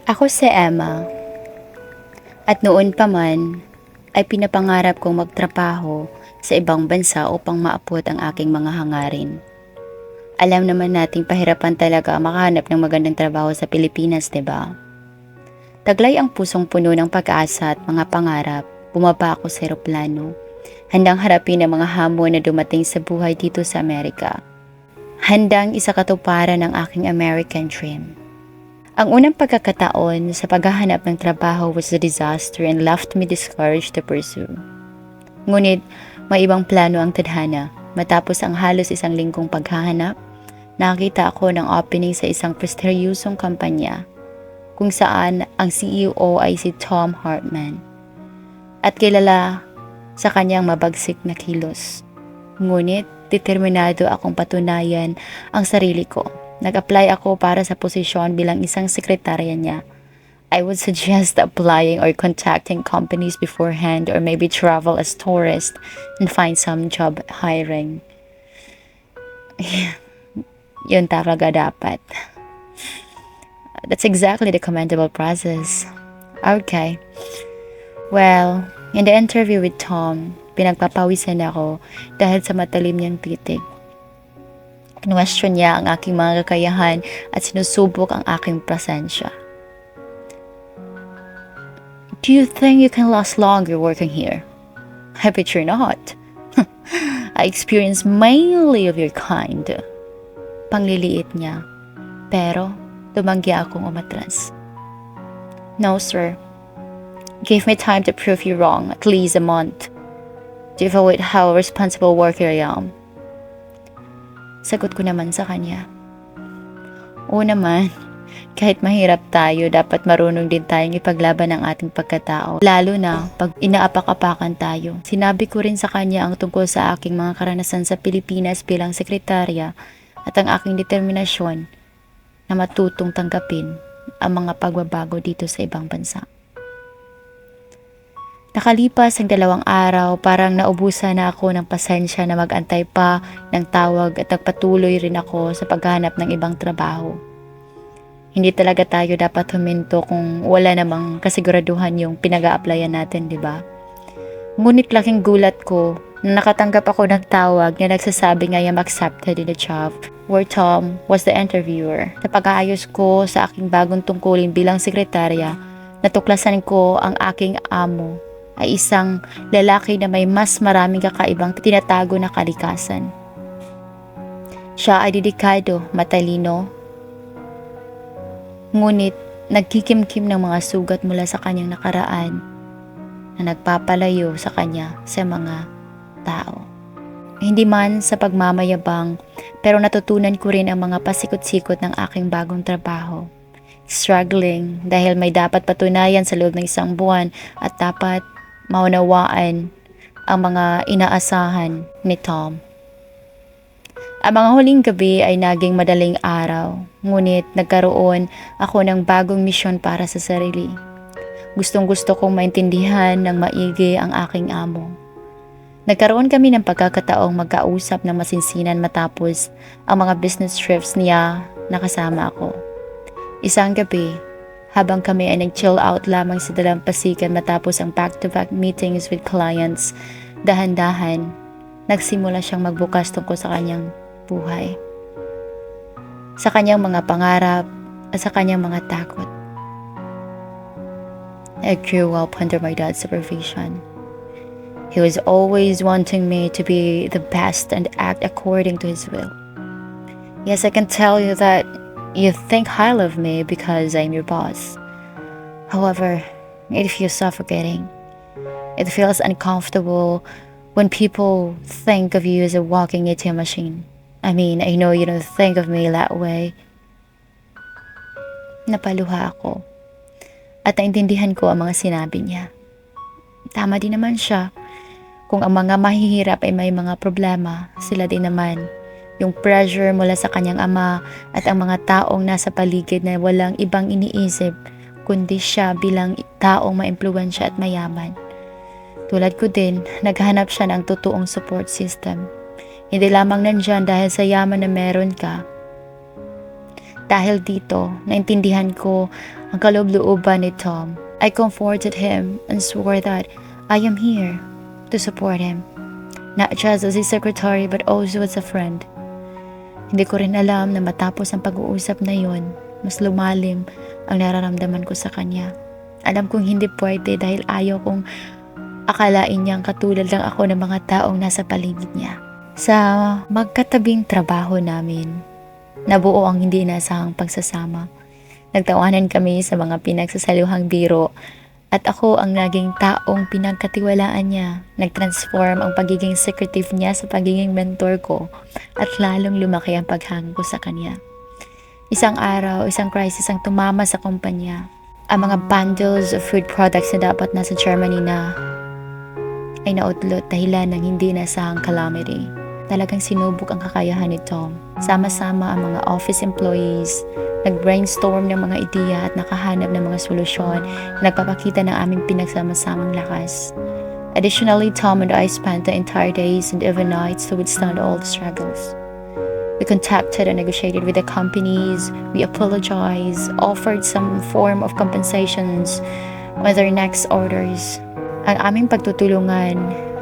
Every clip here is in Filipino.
Ako si Emma, at noon pa man ay pinapangarap kong magtrabaho sa ibang bansa upang maabot ang aking mga hangarin. Alam naman nating pahirapan talaga makahanap ng magandang trabaho sa Pilipinas, 'di ba? Taglay ang pusong puno ng pag-asa at mga pangarap, bumaba ako sa eroplano, handang harapin ang mga hamon na dumating sa buhay dito sa Amerika. Handang isakatuparan ang aking American dream. Ang unang pagkakataon sa paghahanap ng trabaho was a disaster and left me discouraged to pursue. Ngunit may ibang plano ang tadhana. Matapos ang halos isang linggong paghahanap, nakita ako ng opening sa isang prestigyosong kumpanya kung saan ang CEO ay si Tom Hartman at kilala sa kanyang mabagsik na kilos. Ngunit determinado akong patunayan ang sarili ko. Nag-apply ako para sa posisyon bilang isang sekretarya niya. I would suggest applying or contacting companies beforehand or maybe travel as tourist and find some job hiring. Yun talaga dapat. That's exactly the commendable process. Okay. Well, in the interview with Tom, pinagpapawisan ako dahil sa matalim niyang titig. Kinwestiyon niya ang aking mga kakayahan at sinusubok ang aking presensya. Do you think you can last longer working here? I bet you're not. I experience mainly of your kind. Pangliliit niya. Pero, tumanggi akong umatras. No, sir. Give me time to prove you wrong, at least a month. To evaluate how a responsible worker I am. Sagot ko naman sa kanya. Oo naman, kahit mahirap tayo, dapat marunong din tayong ipaglaban ang ating pagkatao. Lalo na pag inaapak-apakan tayo. Sinabi ko rin sa kanya ang tungkol sa aking mga karanasan sa Pilipinas bilang sekretarya at ang aking determinasyon na matutong tanggapin ang mga pagbabago dito sa ibang bansa. Nakalipas ang 2 araw, parang naubusan na ako ng pasensya na mag-antay pa ng tawag at nagpatuloy rin ako sa paghahanap ng ibang trabaho. Hindi talaga tayo dapat huminto kung wala namang kasiguraduhan yung pinag-a-applyan natin, di ba? Ngunit laking gulat ko na nakatanggap ako ng tawag na nagsasabi nga I'm accepted in the job, where Tom was the interviewer. Sa pag-aayos ko sa aking bagong tungkulin bilang sekretarya, natuklasan ko ang aking amo ay isang lalaki na may mas maraming kakaibang tinatago na kalikasan. Siya ay dedikado, matalino, ngunit nagkikimkim ng mga sugat mula sa kanyang nakaraan na nagpapalayo sa kanya sa mga tao. Hindi man sa pagmamayabang, pero natutunan ko rin ang mga pasikot-sikot ng aking bagong trabaho. Struggling dahil may dapat patunayan sa loob ng 1 buwan at dapat maunawaan ang mga inaasahan ni Tom. Ang mga huling gabi ay naging madaling araw, ngunit nagkaroon ako ng bagong misyon para sa sarili. Gustong-gusto kong maintindihan ng maigi ang aking amo. Nagkaroon kami ng pagkakataong magkausap ng masinsinan matapos ang mga business trips niya na kasama ako. Isang gabi, habang kami ay nag-chill out lamang sa dalampasigan matapos ang back-to-back meetings with clients, dahan-dahan, nagsimula siyang magbukas tungkol sa kanyang buhay, sa kanyang mga pangarap at sa kanyang mga takot. I grew up under my dad's supervision. He was always wanting me to be the best and act according to his will. Yes, I can tell you that you think highly of me because I'm your boss. However, it feels suffocating. It feels uncomfortable when people think of you as a walking ATM machine. I mean, I know you don't think of me that way. Napaluha ako at naintindihan ko ang mga sinabi niya. Tama din naman siya. Kung ang mga mahihirap ay may mga problema, sila din naman. Yung pressure mula sa kanyang ama at ang mga taong nasa paligid na walang ibang iniisip kundi siya bilang taong maimpluwensya at mayaman. Tulad ko din, naghanap siya ng totoong support system. Hindi lamang nandyan dahil sa yaman na meron ka. Dahil dito, naintindihan ko ang kaloob-looban ni Tom. I comforted him and swore that I am here to support him. Not just as a secretary but also as a friend. Hindi ko rin alam na matapos ang pag-uusap na yon, mas lumalim ang nararamdaman ko sa kanya. Alam kong hindi pwede dahil ayaw kong akalain niyang katulad lang ako ng mga taong nasa paligid niya. Sa magkatabing trabaho namin, nabuo ang hindi inaasahang pagsasama. Nagtawanan kami sa mga pinagsasaluhang biro at ako ang naging taong pinagkatiwalaan niya. Nag-transform ang pagiging secretive niya sa pagiging mentor ko at lalong lumaki ang paghanga ko sa kanya. Isang araw, isang crisis ang tumama sa kumpanya. Ang mga bundles of food products na dapat nasa Germany na ay nautlot dahilan ng hindi inaasahang calamity. Talagang sinubok ang kakayahan ni Tom. Sama-sama ang mga office employees, nag-brainstorm ng mga ideya at nakahanap ng mga solusyon na nagpapakita ng aming pinagsama-samang lakas. Additionally, Tom and I spent the entire days and even nights to withstand all the struggles. We contacted and negotiated with the companies, we apologized, offered some form of compensations on their next orders. Ang aming pagtutulungan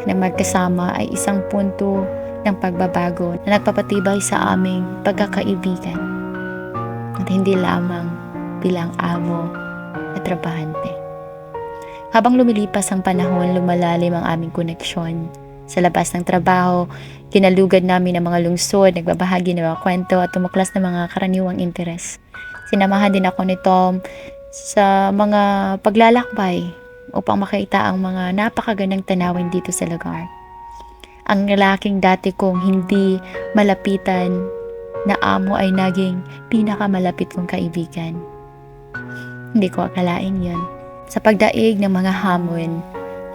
na magkasama ay isang punto ng pagbabago na nagpapatibay sa aming pagkakaibigan at hindi lamang bilang amo at trabahante. Habang lumilipas ang panahon, lumalalim ang aming koneksyon. Sa labas ng trabaho, kinalugad namin ang mga lungsod, nagbabahagi ng mga kwento at tumaklas ng mga karaniwang interes. Sinamahan din ako ni Tom sa mga paglalakbay upang makita ang mga napakagandang tanawin dito sa lugar. Ang lalaking dati kong hindi malapitan na amo ay naging pinakamalapit kong kaibigan. Hindi ko akalain yun. Sa pagdaig ng mga hamon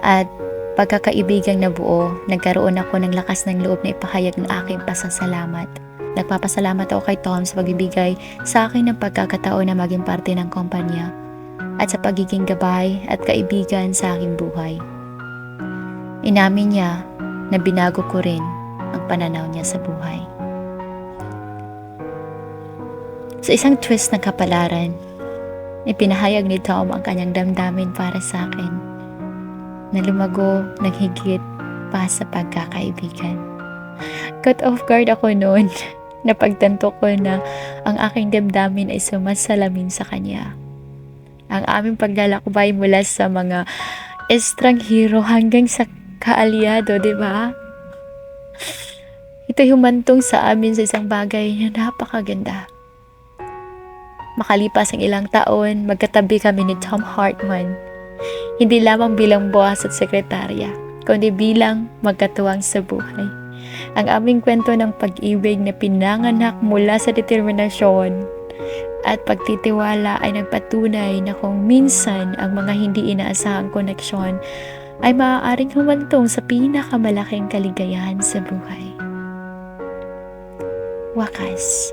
at pagkakaibigang nabuo, nagkaroon ako ng lakas ng loob na ipahayag ng aking pasasalamat. Nagpapasalamat ako kay Tom sa pagbibigay sa akin ng pagkakataon na maging parte ng kumpanya at sa pagiging gabay at kaibigan sa aking buhay. Inamin niya na binago ko rin ang pananaw niya sa buhay. Sa isang twist ng kapalaran, ipinahayag ni Tom ang kanyang damdamin para sa akin na lumago ng higit pa sa pagkakaibigan. Cut off guard ako noon na pagtanto ko na ang aking damdamin ay sumasalamin sa kanya. Ang aming paglalakbay mula sa mga estranghero hanggang sa kaalyado, di ba? Ito'y humantong sa amin sa isang bagay na napakaganda. Makalipas ang ilang taon, magkatabi kami ni Tom Hartman. Hindi lamang bilang boss at sekretarya, kundi bilang magkatuwang sa buhay. Ang aming kwento ng pag-ibig na pinanganak mula sa determinasyon at pagtitiwala ay nagpatunay na kung minsan ang mga hindi inaasahang koneksyon ay maaaring humantong sa pinakamalaking kaligayahan sa buhay. Wakas,